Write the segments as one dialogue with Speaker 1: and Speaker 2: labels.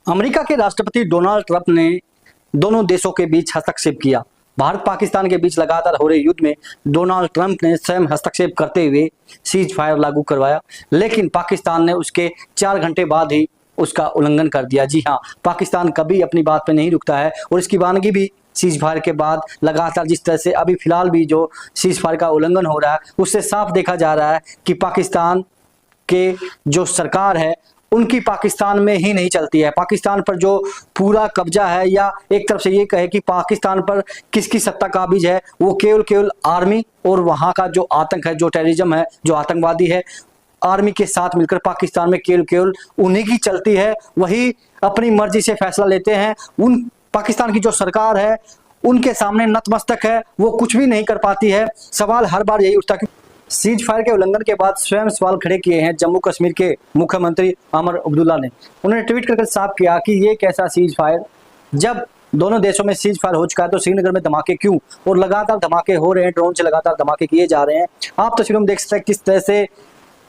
Speaker 1: America के राष्ट्रपति Donald Trump ने दोनों देशों के बीच हस्तक्षेप किया। भारत पाकिस्तान के बीच लगातार हो रहे युद्ध में डोनाल्ड ट्रंप ने स्वयं हस्तक्षेप करते हुए सीज फायर लागू करवाया, लेकिन पाकिस्तान ने उसके 4 घंटे बाद ही उसका उल्लंघन कर दिया। जी हाँ, पाकिस्तान कभी अपनी बात पे नहीं रुकता है और इसकी वानगी भी सीज फायर के बाद लगातार जिस तरह से अभी फिलहाल भी जो सीज फायर का उल्लंघन हो रहा है, उससे साफ देखा जा रहा है कि पाकिस्तान के जो सरकार है उनकी पाकिस्तान में ही नहीं चलती है। पाकिस्तान पर जो पूरा कब्जा है, या एक तरफ से ये कहे कि पाकिस्तान पर किसकी सत्ता काबिज है, वो केवल आर्मी और वहाँ का जो आतंक है, जो टेररिज्म है, जो आतंकवादी है, आर्मी के साथ मिलकर पाकिस्तान में केवल उन्हीं की चलती है। वही अपनी मर्जी से फैसला लेते हैं। उन पाकिस्तान की जो सरकार है उनके सामने नतमस्तक है, वो कुछ भी नहीं कर पाती है। सवाल हर बार यही उठता है कि सीज फायर के उल्लंघन के बाद स्वयं सवाल खड़े किए हैं जम्मू कश्मीर के मुख्यमंत्री उमर अब्दुल्ला ने। उन्होंने ट्वीट करके साफ किया कि ये कैसा सीज फायर, जब दोनों देशों में सीज फायर हो चुका है तो श्रीनगर में धमाके क्यों, और लगातार धमाके हो रहे हैं, ड्रोन से लगातार धमाके किए जा रहे हैं। आप तस्वीरों में देख सकते हैं किस तरह से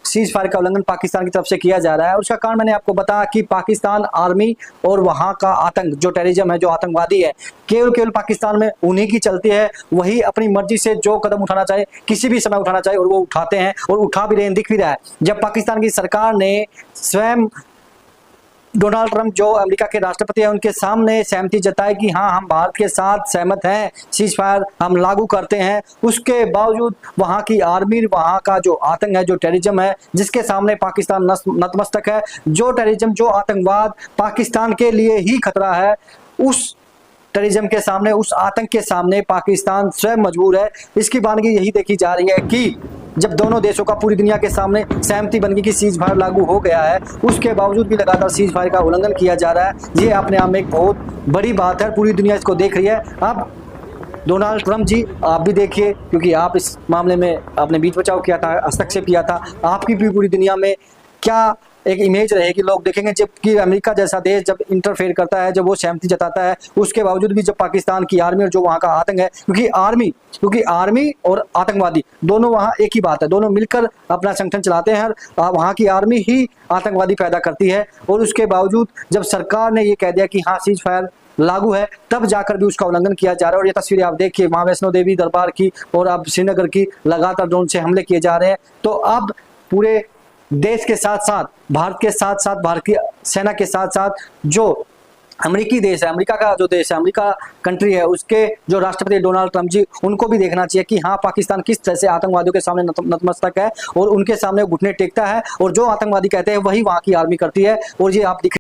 Speaker 1: सीज फायर का उल्लंघन पाकिस्तान की तरफ से किया जा रहा है। और उसका कारण मैंने आपको बताया कि पाकिस्तान आर्मी और वहां का आतंक, जो टेररिज्म है, जो आतंकवादी है, केवल पाकिस्तान में उन्हीं की चलती है। वही अपनी मर्जी से जो कदम उठाना चाहे किसी भी समय उठाना चाहे और वो उठाते हैं, और उठा भी रहे हैं, दिख भी रहा है। जब पाकिस्तान की सरकार ने स्वयं डोनाल्ड ट्रंप जो अमेरिका के राष्ट्रपति हैं उनके सामने सहमति जताई कि हाँ, हम भारत के साथ सहमत हैं, सीज फायर हम लागू करते हैं, उसके बावजूद वहाँ की आर्मी, वहाँ का जो आतंक है, जो टेररिज्म है, जिसके सामने पाकिस्तान नतमस्तक है, जो टेररिज्म, जो आतंकवाद पाकिस्तान के लिए ही खतरा है, उस टेररिज्म के सामने, उस आतंक के सामने पाकिस्तान स्वयं मजबूर है। इसकी वानगी यही देखी जा रही है कि जब दोनों देशों का पूरी दुनिया के सामने सहमति बन गई कि सीज फायर लागू हो गया है, उसके बावजूद भी लगातार सीज फायर का उल्लंघन किया जा रहा है। ये अपने आप में एक बहुत बड़ी बात है, पूरी दुनिया इसको देख रही है। अब डोनाल्ड ट्रंप जी, आप भी देखिए, क्योंकि आप इस मामले में आपने बीच बचाव किया था, हस्तक्षेप किया था, आपकी भी पूरी दुनिया में क्या एक इमेज रहेगी, लोग देखेंगे। जबकि अमेरिका जैसा देश जब इंटरफेयर करता है, जब वो सहमति जताता है, उसके बावजूद भी जब पाकिस्तान की आर्मी और जो वहाँ का आतंक है, क्योंकि आर्मी और आतंकवादी दोनों वहाँ एक ही बात है, दोनों मिलकर अपना संगठन चलाते हैं। वहाँ की आर्मी ही आतंकवादी पैदा करती है, और उसके बावजूद जब सरकार ने ये कह दिया कि हाँ, सीज फायर लागू है, तब जाकर भी उसका उल्लंघन किया जा रहा है। और ये तस्वीरें आप देखिए माँ वैष्णो देवी दरबार की और अब श्रीनगर की, लगातार ड्रोन से हमले किए जा रहे हैं। तो अब पूरे देश के साथ साथ, भारत के साथ साथ, भारतीय सेना के साथ साथ जो अमेरिकी देश है, अमेरिका का जो देश है, अमेरिका कंट्री है, उसके जो राष्ट्रपति डोनाल्ड ट्रंप जी, उनको भी देखना चाहिए कि हाँ, पाकिस्तान किस तरह से आतंकवादियों के सामने नतमस्तक है और उनके सामने घुटने टेकता है, और जो आतंकवादी कहते हैं वही वहाँ की आर्मी करती है। और ये आप दिख